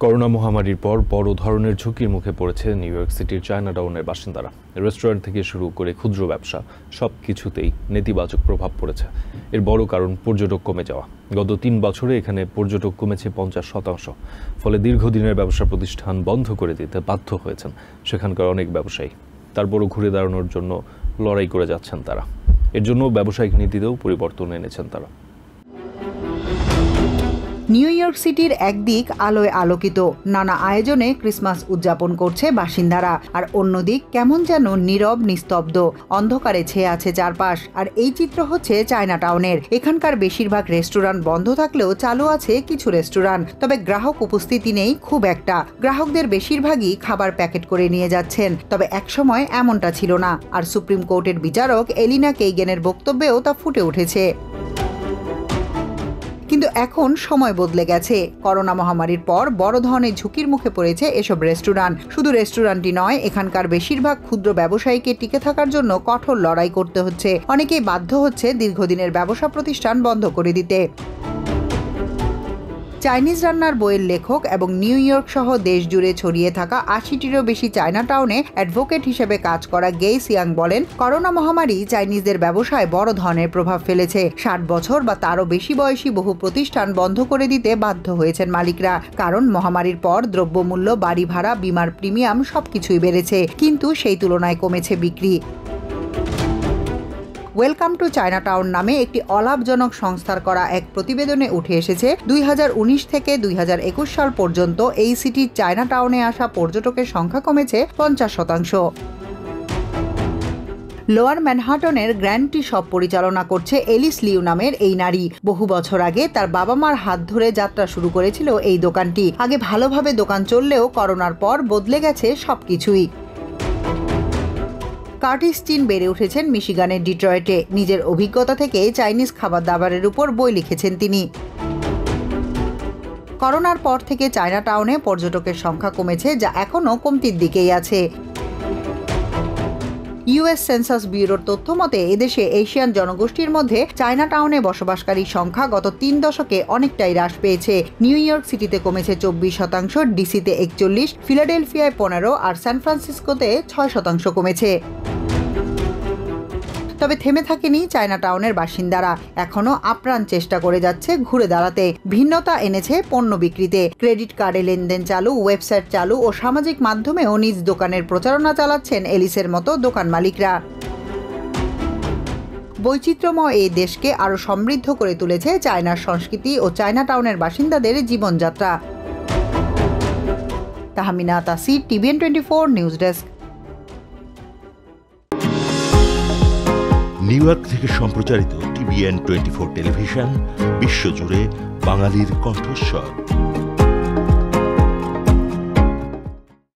Corona মহামারীর পর বড় ধরনের ঝুঁকির মুখে পড়েছে নিউ ইয়র্ক সিটির চায়নাটাউনের বাসিন্দারা। রেস্টুরেন্ট থেকে শুরু করে ক্ষুদ্র ব্যবসা সবকিছুতেই নেতিবাচক প্রভাব পড়েছে। এর বড় কারণ পর্যটক কমে যাওয়া। গত 3 বছরে এখানে পর্যটক কমেছে 50%। ফলে দীর্ঘদিনের ব্যবসা প্রতিষ্ঠান বন্ধ করে দিতে বাধ্য হয়েছেন সেখানকার অনেক ব্যবসায়ী। তারপরও ঘুরে দাঁড়ানোর জন্য লড়াই করে যাচ্ছেন তারা। এর জন্য ব্যবসায়িক নীতিতেও পরিবর্তন এনেছেন তারা। নিউ ইয়র্ক সিটির একদিক আলোয় আলোকিত, নানা আয়োজনে ক্রিসমাস উদযাপন করছে বাসিন্দারা, আর অন্যদিক কেমন যেন নীরব নিস্তব্ধ, অন্ধকারে ছেয়ে আছে চারপাশ। আর এই চিত্র হচ্ছে চায়নাটাউনের। এখানকার বেশিরভাগ রেস্টুরেন্ট বন্ধ থাকলেও চালু আছে কিছু রেস্টুরেন্ট, তবে গ্রাহক উপস্থিতি নেই খুব একটা। গ্রাহকদের বেশিরভাগই খাবার প্যাকেট করে নিয়ে যাচ্ছেন, তবে একসময় এমনটা ছিল না। আর সুপ্রিম কোর্টের বিচারক এলিনা কেইগেনের বক্তব্যেও তা ফুটে উঠেছে। কিন্তু এখন সময় বদলে গেছে। করোনা মহামারীর পর বড় ধরনের ঝুঁকির মুখে পড়েছে এসব রেস্টুরেন্ট। শুধু রেস্টুরেন্টই নয়, এখানকার বেশিরভাগ ক্ষুদ্র ব্যবসায়ীকে টিকে থাকার জন্য কঠোর লড়াই করতে হচ্ছে। অনেকেই বাধ্য হচ্ছে দীর্ঘদিনের ব্যবসা প্রতিষ্ঠান বন্ধ করে দিতে। চাইনিজ রান্নার বইয়ের লেখক এবং নিউ ইয়র্ক সহ দেশ জুড়ে ছড়িয়ে থাকা 80টিরও বেশি চায়নাটাউনে অ্যাডভোকেট হিসেবে কাজ করা গেই সিয়াং বলেন, করোনা মহামারী চাইনিজদের ব্যবসায় বড় ধরনের প্রভাব ফেলেছে। 60 বছর বা তারও বেশি বয়সী বহু প্রতিষ্ঠান বন্ধ করে দিতে বাধ্য হয়েছেন মালিকরা। কারণ মহামারীর পর দ্রব্যমূল্য, বাড়ি ভাড়া, বিমার প্রিমিয়াম সবকিছুই বেড়েছে, কিন্তু সেই তুলনায় কমেছে বিক্রি। ওয়েলকাম টু চায়নাটাউন নামে একটি অলাভজনক সংস্থার করা এক প্রতিবেদনে উঠে এসেছে 2019 থেকে 2021 সাল পর্যন্ত এই সিটির চায়নাটাউনে আসা পর্যটকের সংখ্যা কমেছে 50%। লোয়ার ম্যানহাটনের গ্র্যান্ড টি শপ পরিচালনা করছে এলিস লিউ নামের এই নারী। বহু বছর আগে তার বাবা মার হাত ধরে যাত্রা শুরু করেছিল এই দোকানটি। আগে ভালোভাবে দোকান চললেও করোনার পর বদলে গেছে সবকিছুই। কার্টিস চিন বেড়ে উঠেছেন মিশিগানের ডিট্রয়েটে। নিজের অভিজ্ঞতা থেকে চাইনিজ খাবার দাবারের উপর বই লিখেছেন তিনি। করোনার পর থেকে চায়নাটাউনে পর্যটকের সংখ্যা কমেছে, যা এখনও কমতির দিকেই আছে। ইউএস সেন্সাস ব্যুরোর তথ্য মতে এদেশে এশিয়ান জনগোষ্ঠীর মধ্যে চায়নাটাউনে বসবাসকারীর সংখ্যা গত 3 দশকে অনেকটাই হ্রাস পেয়েছে। নিউ ইয়র্ক সিটিতে কমেছে 24%, ডিসিতে 41%, ফিলাডেলফিয়ায় 15% আর সান ফ্রান্সিসকোতে 6% কমেছে। তবে থেমে থাকেনি চায়নাটাউনের বাসিন্দারা। এখনও আপ্রাণ চেষ্টা করে যাচ্ছে ঘুরে দাঁড়াতে। ভিন্নতা এনেছে পণ্য বিক্রিতে। ক্রেডিট কার্ডে লেনদেন চালু, ওয়েবসাইট চালু ও সামাজিক মাধ্যমেও নিজ দোকানের প্রচারণা চালাচ্ছেন এলিসের মতো দোকান মালিকরা। বৈচিত্র্যময় এই দেশকে আরও সমৃদ্ধ করে তুলেছে চায়নার সংস্কৃতি ও চায়নাটাউনের বাসিন্দাদের জীবনযাত্রা। Tahmina Tasir, TVN 24 news desk. New York থেকে সম্প্রচারিত TVN 24 টেলিভিশন বিশ্বজুড়ে বাঙালির কণ্ঠস্বর।